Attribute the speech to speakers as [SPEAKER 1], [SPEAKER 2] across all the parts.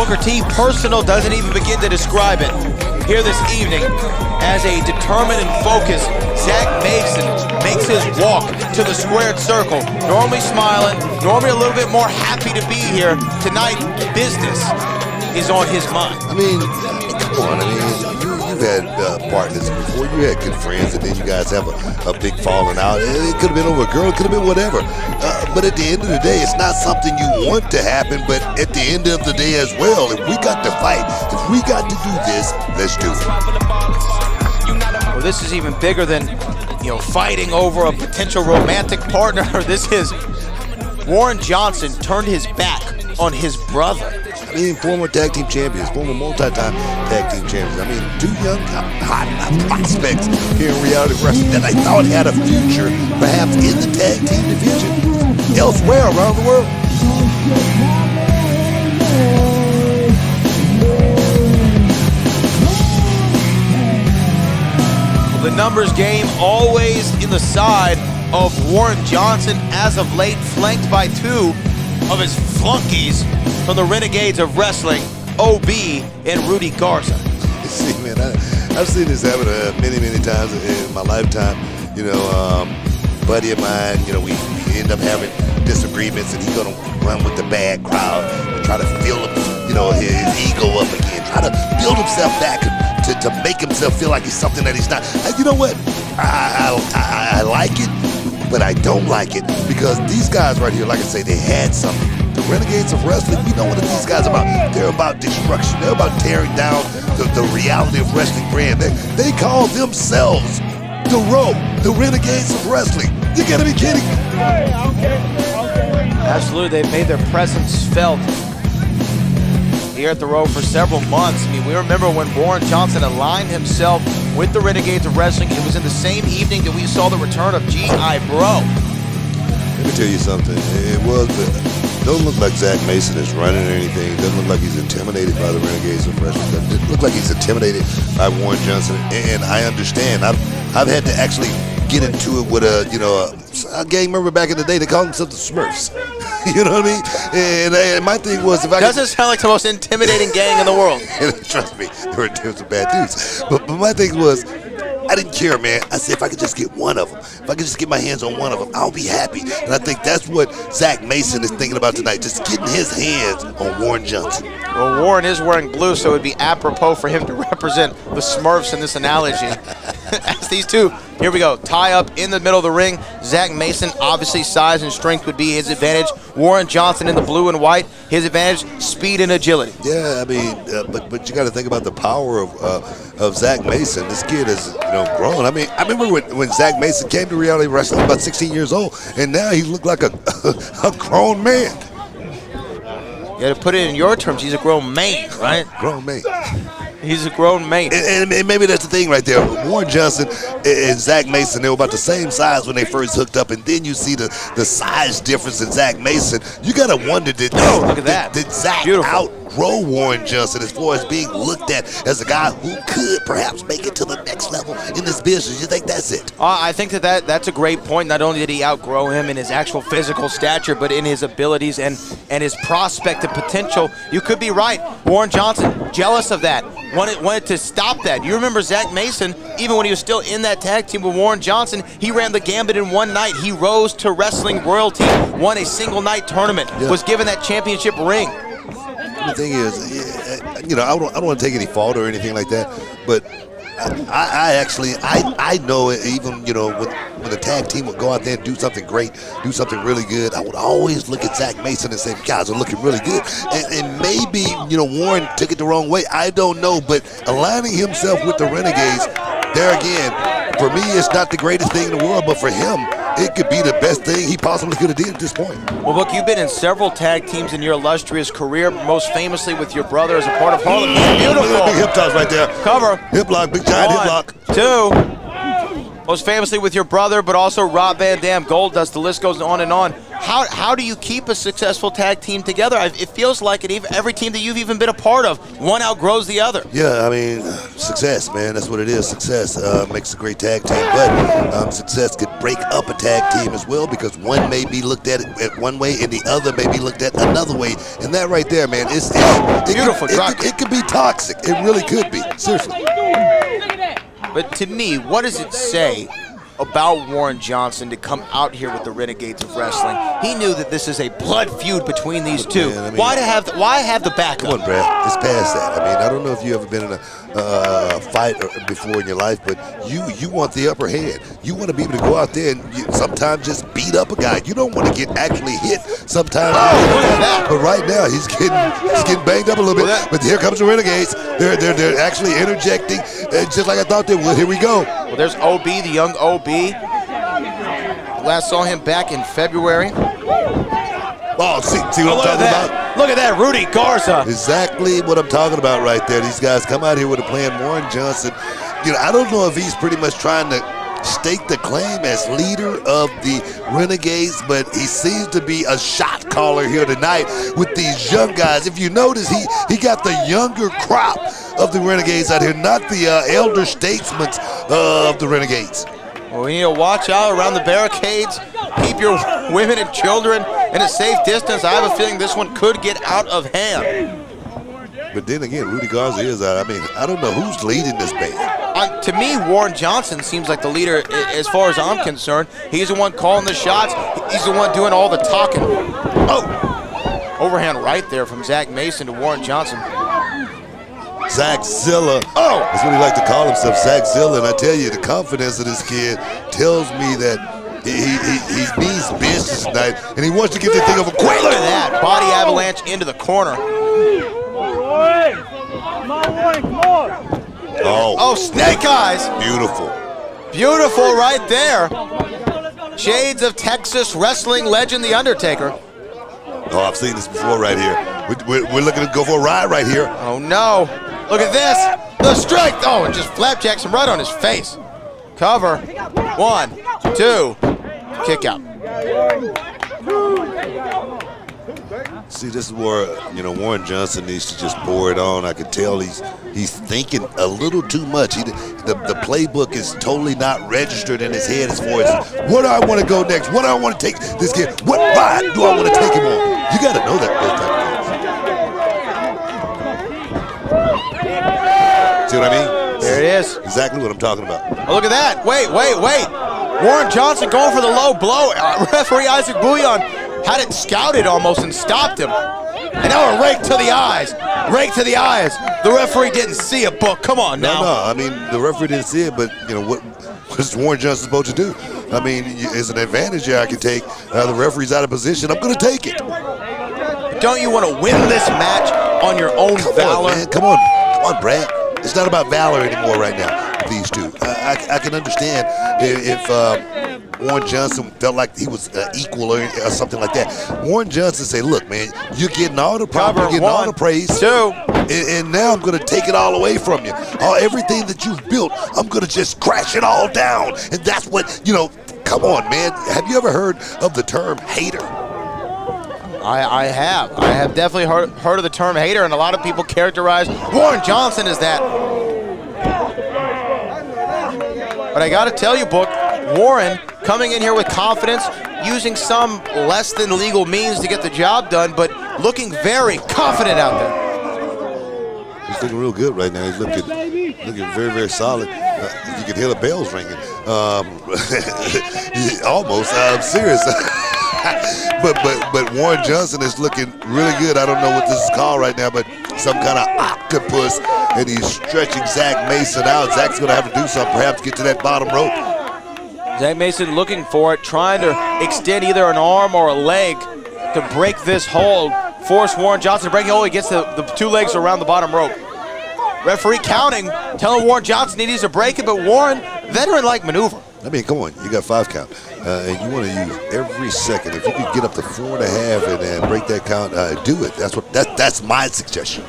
[SPEAKER 1] Booker T, personal doesn't even begin to describe it. Here this evening, as a determined and focused Zack Mason makes his walk to the squared circle. Normally smiling, normally a little bit more happy to be here. Tonight, business is on his mind.
[SPEAKER 2] I mean, come on. I mean, you've had partners before. You had good friends, and then you guys have a big falling out. It could have been over a girl. It could have been whatever. But at the end of the day, it's not something you want to happen. But at the end of the day as well, if we got to fight, if we got to do this, let's do it.
[SPEAKER 1] Well, this is even bigger than, fighting over a potential romantic partner. This is Warren Johnson turned his back on his brother.
[SPEAKER 2] I mean, former tag team champions, former multi-time tag team champions. I mean, two young hot prospects here in reality wrestling that I thought had a future, perhaps in the tag team division, elsewhere around the world.
[SPEAKER 1] Well, the numbers game always in the side of Warren Johnson as of late, flanked by two of his flunkies from the Renegades of Wrestling, OB and Rudy Garza.
[SPEAKER 2] See, man, I've seen this happen many, many times in my lifetime. Buddy of mine, we end up having disagreements, and he's gonna run with the bad crowd and try to fill up, his ego up again, try to build himself back to make himself feel like he's something that he's not. You know what? I like it, but I don't like it because these guys right here, like I say, they had something. The Renegades of Wrestling, we know what these guys are about. They're about destruction. They're about tearing down the reality of wrestling brand. They call themselves the Renegades of Wrestling. You gotta be kidding me.
[SPEAKER 1] Absolutely, they've made their presence felt here at the Row for several months. I mean, we remember when Warren Johnson aligned himself with the Renegades of Wrestling. It was in the same evening that we saw the return of G.I. Bro.
[SPEAKER 2] Let me tell you something. It don't look like Zack Mason is running or anything. It doesn't look like he's intimidated by the Renegades of Wrestling. It doesn't look like he's intimidated by Warren Johnson. And I understand. I've had to actually get into it with a gang member back in the day. They called themselves the Smurfs. You know what I mean? And my thing was, if I
[SPEAKER 1] doesn't sound like the most intimidating gang in the world.
[SPEAKER 2] Trust me, there were some bad dudes. But my thing was, I didn't care, man. I said, if I could just get one of them, if I could just get my hands on one of them, I'll be happy. And I think that's what Zack Mason is thinking about tonight, just getting his hands on Warren Johnson.
[SPEAKER 1] Well, Warren is wearing blue, so it would be apropos for him to represent the Smurfs in this analogy. As these two, here we go, tie up in the middle of the ring. Zack Mason, obviously size and strength would be his advantage. Warren Johnson in the blue and white, his advantage, speed and agility.
[SPEAKER 2] Yeah, I mean, but you got to think about the power of Zack Mason. This kid is, grown. I mean, I remember when Zack Mason came to reality wrestling, about 16 years old, and now he looked like a grown man.
[SPEAKER 1] You got to put it in your terms. He's a grown man, right?
[SPEAKER 2] Grown man.
[SPEAKER 1] He's a grown man.
[SPEAKER 2] And maybe that's the thing right there. Warren Johnson and Zack Mason, they were about the same size when they first hooked up, and then you see the size difference in Zack Mason. You got to wonder, did Zack outgrow Warren Johnson as far as being looked at as a guy who could perhaps make it to the next level in this business? You think that's it?
[SPEAKER 1] I think that's a great point. Not only did he outgrow him in his actual physical stature, but in his abilities and his prospect and potential. You could be right. Warren Johnson, jealous of that. Wanted to stop that. You remember Zack Mason, even when he was still in that tag team with Warren Johnson, he ran the gambit in one night. He rose to wrestling royalty, won a single night tournament, was given that championship ring.
[SPEAKER 2] The thing is, I don't want to take any fault or anything like that, but I know even, when the tag team would go out there and do something great, do something really good, I would always look at Zack Mason and say, guys are looking really good. And maybe, Warren took it the wrong way. I don't know, but aligning himself with the Renegades, there again, for me, it's not the greatest thing in the world, but for him, it could be the best thing he possibly could have did at this point.
[SPEAKER 1] Well, look, you've been in several tag teams in your illustrious career, most famously with your brother as a part of Harlem. Beautiful.
[SPEAKER 2] Big hip toss right there.
[SPEAKER 1] Cover.
[SPEAKER 2] Hip lock, big giant hip lock.
[SPEAKER 1] 1, 2. most famously with your brother, but also Rob Van Dam, Goldust, the list goes on and on. How do you keep a successful tag team together? It feels like every team that you've even been a part of, one outgrows the other.
[SPEAKER 2] Yeah, I mean, success, man. That's what it is. Success makes a great tag team, but success could break up a tag team as well because one may be looked at it one way and the other may be looked at another way. And that right there, man, it's
[SPEAKER 1] beautiful.
[SPEAKER 2] It could be toxic. It really could be. Seriously.
[SPEAKER 1] But to me, what does it say about Warren Johnson to come out here with the Renegades of Wrestling? He knew that this is a blood feud between these two. Man, I mean, why have the backup?
[SPEAKER 2] Come on, Brad. It's past that. I mean, I don't know if you ever been in a fight before in your life, but you want the upper hand. You want to be able to go out there and sometimes just beat up a guy. You don't want to get actually hit sometimes.
[SPEAKER 1] Oh, look at that.
[SPEAKER 2] But right now, he's getting banged up a little bit. But here comes the Renegades. They're actually interjecting, just like I thought they would. Here we go.
[SPEAKER 1] Well, there's OB, the young OB. Last saw him back in February.
[SPEAKER 2] Oh, see what I'm talking about?
[SPEAKER 1] Look at that, Rudy Garza.
[SPEAKER 2] Exactly what I'm talking about right there. These guys come out here with a plan. Warren Johnson, I don't know if he's pretty much trying to stake the claim as leader of the Renegades, but he seems to be a shot caller here tonight with these young guys. If you notice, he got the younger crop of the Renegades out here, not the elder statesmen of the Renegades.
[SPEAKER 1] Well, we need to watch out around the barricades. Keep your women and children in a safe distance. I have a feeling this one could get out of hand.
[SPEAKER 2] But then again, Rudy Garza is out. I mean, I don't know who's leading this band.
[SPEAKER 1] To me, Warren Johnson seems like the leader as far as I'm concerned. He's the one calling the shots. He's the one doing all the talking. Oh! Overhand right there from Zack Mason to Warren Johnson.
[SPEAKER 2] Zackzilla. Oh! That's what he like to call himself, Zackzilla. And I tell you, the confidence of this kid tells me that he means business tonight, and he wants to get this thing over quick.
[SPEAKER 1] Look at that. Body avalanche into the corner. Oh, snake eyes.
[SPEAKER 2] Beautiful.
[SPEAKER 1] Beautiful right there. Shades of Texas wrestling legend, The Undertaker.
[SPEAKER 2] Oh, I've seen this before right here. We're looking to go for a ride right here.
[SPEAKER 1] Oh, no. Look at this. The strike. Oh, and just flapjacks him right on his face. Cover. 1, 2. Kick out.
[SPEAKER 2] See, this is where, Warren Johnson needs to just pour it on. I can tell he's thinking a little too much. The playbook is totally not registered in his head as far as what do I want to go next? What do I want to take this kid? What ride do I want to take him on? You got to know that those type of things. See what I mean?
[SPEAKER 1] There it is.
[SPEAKER 2] Exactly what I'm talking about.
[SPEAKER 1] Oh, look at that. Wait. Warren Johnson going for the low blow. Referee Isaac Bouillon had it scouted almost and stopped him. And now a rake to the eyes. Rake to the eyes. The referee didn't see a book. Come on now.
[SPEAKER 2] No. I mean, the referee didn't see it, but what is Warren Johnson supposed to do? I mean, it's an advantage here I can take. The referee's out of position. I'm going to take it.
[SPEAKER 1] Don't you want to win this match on your own valor?
[SPEAKER 2] Man. Come on, Brad. It's not about valor anymore right now with these two. I can understand if Warren Johnson felt like he was equal or something like that. Warren Johnson say, look, man, you're getting all the proper, you're getting all the praise.
[SPEAKER 1] 2.
[SPEAKER 2] And now I'm going to take it all away from you. Everything that you've built, I'm going to just crash it all down. And that's what, come on, man. Have you ever heard of the term hater?
[SPEAKER 1] I have definitely heard of the term hater, and a lot of people characterize Warren Johnson as that. But I got to tell you, Book, Warren coming in here with confidence, using some less than legal means to get the job done, but looking very confident out there.
[SPEAKER 2] He's looking real good right now. He's looking very, very solid. You can hear the bells ringing. Almost. I'm serious. But Warren Johnson is looking really good. I don't know what this is called right now, but some kind of octopus, and he's stretching Zack Mason out. Zack's going to have to do something, perhaps get to that bottom rope.
[SPEAKER 1] Zack Mason looking for it, trying to extend either an arm or a leg to break this hold, force Warren Johnson to break the hold. He gets the 2 legs around the bottom rope. Referee counting, telling Warren Johnson he needs to break it, but Warren, veteran-like maneuver.
[SPEAKER 2] I mean, come on, you got 5 count, and you want to use every second. If you could get up to 4.5 and break that count, do it. That's my suggestion.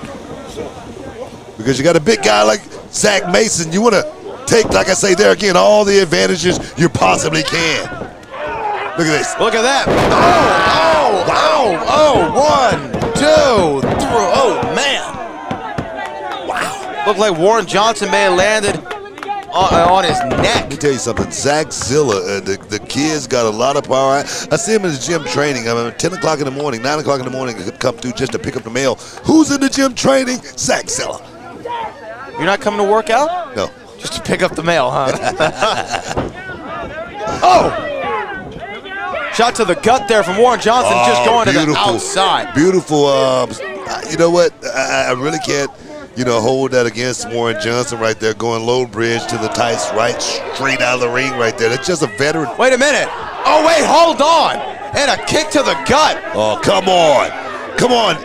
[SPEAKER 2] Because you got a big guy like Zack Mason, you want to take, like I say there again, all the advantages you possibly can. Look at this.
[SPEAKER 1] Look at that. Oh, 1, 2, 3. Oh, man. Wow. Looked like Warren Johnson may have landed on his neck.
[SPEAKER 2] Let me tell you something. Zach Zilla, the kid's got a lot of power. I see him in the gym training. I mean, 10 o'clock in the morning, 9 o'clock in the morning, he could come through just to pick up the mail. Who's in the gym training? Zach Zilla.
[SPEAKER 1] You're not coming to work out?
[SPEAKER 2] No.
[SPEAKER 1] Just to pick up the mail, huh? Oh! Shot to the gut there from Warren Johnson, just going to the outside.
[SPEAKER 2] Beautiful. You know what? I really can't, hold that against Warren Johnson right there, going low bridge to the tights, right straight out of the ring right there. That's just a veteran.
[SPEAKER 1] Wait a minute. Oh, wait, hold on. And a kick to the gut.
[SPEAKER 2] Oh, come on. Come on.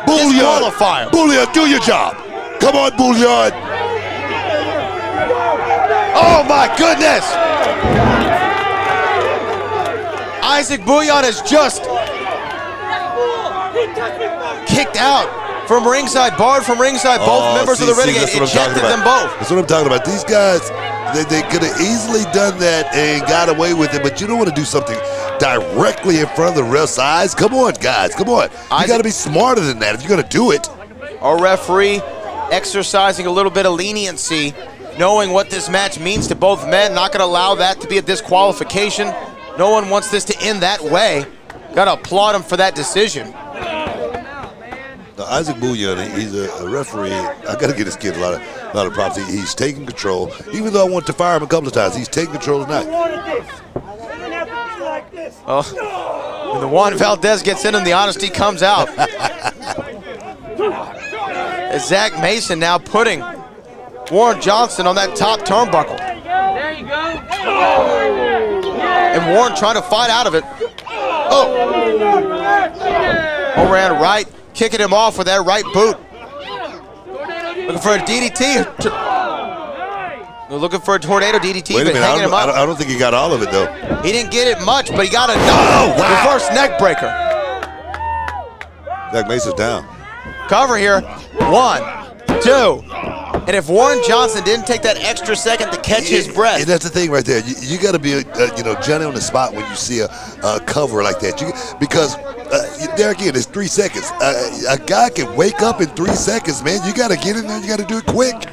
[SPEAKER 1] Disqualifier.
[SPEAKER 2] Bouillon, do your job. Come on, Bouillon.
[SPEAKER 1] Oh, my goodness. Isaac Bouillon is just kicked out from ringside, barred from ringside. Both members of the Renegade ejected them both.
[SPEAKER 2] That's what I'm talking about. These guys, they could have easily done that and got away with it, but you don't want to do something directly in front of the ref's eyes. Come on, guys. Come on. You got to be smarter than that if you're going to do it.
[SPEAKER 1] Our referee exercising a little bit of leniency, knowing what this match means to both men, not going to allow that to be a disqualification. No one wants this to end that way. Got to applaud him for that decision.
[SPEAKER 2] Now, Isaac Bouillon, he's a referee. I got to give this kid a lot of props. He's taking control. Even though I wanted to fire him a couple of times, he's taking control tonight.
[SPEAKER 1] Oh, when the Juan Valdez gets in him, the honesty comes out. Zach Mason now putting Warren Johnson on that top turnbuckle.
[SPEAKER 3] There you go.
[SPEAKER 1] And Warren trying to fight out of it. Oh! Overhand right, kicking him off with that right boot. Looking for a DDT. Looking for a tornado DDT,
[SPEAKER 2] Wait a
[SPEAKER 1] but
[SPEAKER 2] minute,
[SPEAKER 1] hanging him up.
[SPEAKER 2] I don't think he got all of it, though.
[SPEAKER 1] He didn't get it much, but he got a reverse neck breaker.
[SPEAKER 2] Zach Mason's down.
[SPEAKER 1] Cover here. 1, 2. And if Warren Johnson didn't take that extra second to catch his breath.
[SPEAKER 2] And that's the thing right there. You got to be, Johnny on the spot when you see a cover like that. Because there again, it's 3 seconds. A guy can wake up in 3 seconds, man. You got to get in there. You got to do it quick.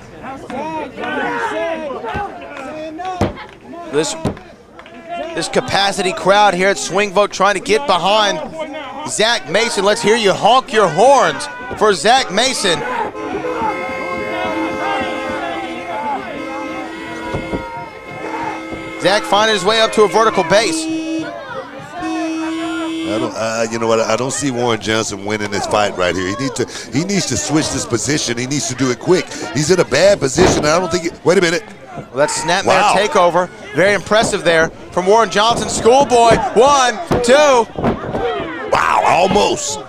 [SPEAKER 1] This capacity crowd here at Swing Vote trying to get behind Zach Mason. Let's hear you honk your horns for Zach Mason. Zach finding his way up to a vertical base.
[SPEAKER 2] I don't see Warren Johnson winning this fight right here. He needs to switch this position. He needs to do it quick. He's in a bad position. I don't think. Wait a minute.
[SPEAKER 1] Well, that snapmare takeover, very impressive there from Warren Johnson. Schoolboy, 1, 2.
[SPEAKER 2] Wow, almost.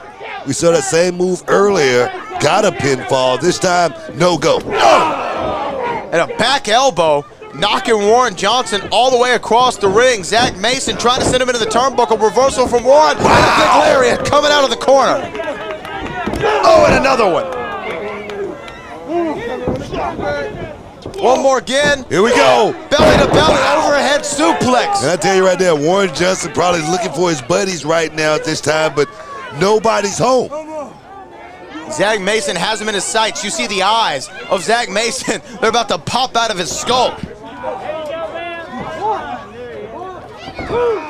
[SPEAKER 2] We saw that same move earlier. Got a pinfall. This time, no go.
[SPEAKER 1] Oh! And a back elbow, knocking Warren Johnson all the way across the ring. Zach Mason trying to send him into the turnbuckle. Reversal from Warren. Wow. And a big lariat coming out of the corner. Oh, and another one. One more again.
[SPEAKER 2] Here we go.
[SPEAKER 1] Belly to belly, overhead suplex.
[SPEAKER 2] And I tell you right there, Warren Johnson probably looking for his buddies right now at this time, but nobody's home.
[SPEAKER 1] Zach Mason has him in his sights. You see the eyes of Zach Mason. They're about to pop out of his skull.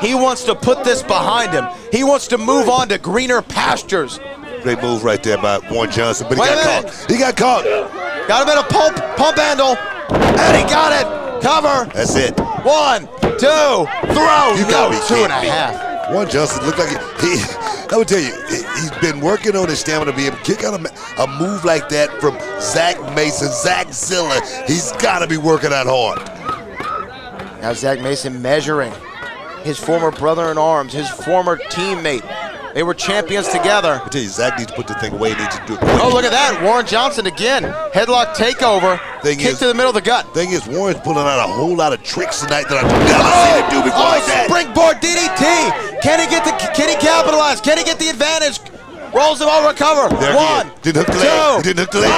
[SPEAKER 1] He wants to put this behind him. He wants to move on to greener pastures.
[SPEAKER 2] Great move right there by Warren Johnson, but he got caught. He got caught.
[SPEAKER 1] Got him in a pump handle, and he got it. Cover.
[SPEAKER 2] That's it.
[SPEAKER 1] 1, 2, throw.
[SPEAKER 2] You got me
[SPEAKER 1] 2.5.
[SPEAKER 2] Warren Johnson looked like he I would tell you, he's been working on his stamina to be able to kick out a move like that from Zach Mason, Zach Zilla. He's got to be working out hard.
[SPEAKER 1] Now Zach Mason measuring his former brother-in-arms, his former teammate. They were champions together.
[SPEAKER 2] I tell you, Zach needs to put the thing away. He needs to do it.
[SPEAKER 1] Oh, look at that. Warren Johnson again. Headlock takeover. Kick to the middle of the gut.
[SPEAKER 2] Thing is, Warren's pulling out a whole lot of tricks tonight that I've never seen him do before like that.
[SPEAKER 1] Springboard DDT. Can he capitalize? Can he get the advantage? Rolls him over, cover.
[SPEAKER 2] There
[SPEAKER 1] 1,
[SPEAKER 2] didn't hook the leg. He didn't hook the leg.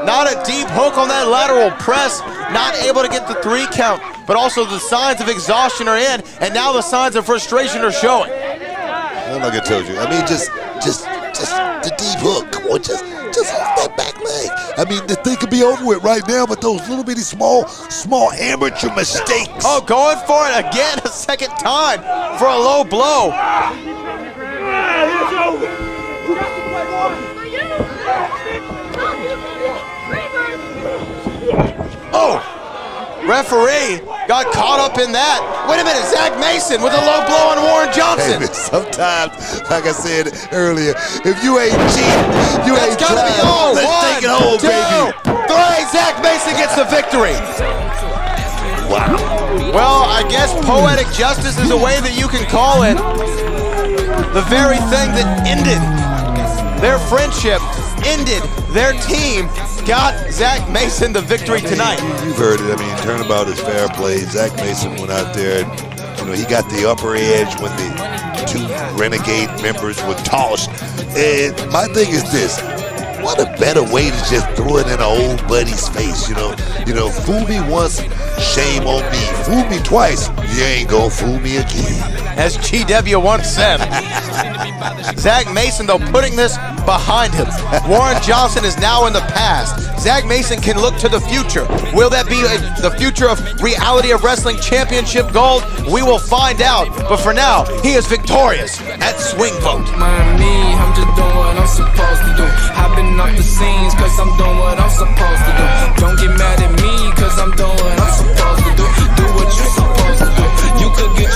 [SPEAKER 1] Not a deep hook on that lateral press. Not able to get the 3 count, but also the signs of exhaustion are in, and now the signs of frustration are showing.
[SPEAKER 2] Like I told you, I mean, just the deep hook. Come on, just off that back leg. I mean, the thing could be over with right now, but those little bitty small amateur mistakes.
[SPEAKER 1] Oh, going for it again a second time for a low blow. Oh, referee got caught up in that. Wait a minute, Zack Mason with a low blow on Warren Johnson.
[SPEAKER 2] Hey, sometimes, like I said earlier, if you ain't cheating, you ain't
[SPEAKER 1] That's gotta
[SPEAKER 2] trying.
[SPEAKER 1] be all.
[SPEAKER 2] Let's take it home,
[SPEAKER 1] 1, 2,
[SPEAKER 2] baby.
[SPEAKER 1] 3. Zack Mason gets the victory.
[SPEAKER 2] Wow.
[SPEAKER 1] Well, I guess poetic justice is a way that you can call it. The very thing that ended their friendship, ended their team, got Zack Mason the victory tonight.
[SPEAKER 2] You've heard it. I mean, turnabout is fair play. Zack Mason went out there and, he got the upper edge when the 2 Renegade members were tossed. And my thing is this. What a better way to just throw it in an old buddy's face, you know, fool me once, shame on me. Fool me twice, you ain't gonna fool me again.
[SPEAKER 1] As GW once said. Zack Mason, though, putting this behind him. Warren Johnson is now in the past. Zack Mason can look to the future. Will that be the future of Reality of Wrestling Championship gold? We will find out. But for now, he is victorious at Swing Vote.
[SPEAKER 3] I'm just doing what I'm supposed to do. I've been off the scenes 'cause I'm doing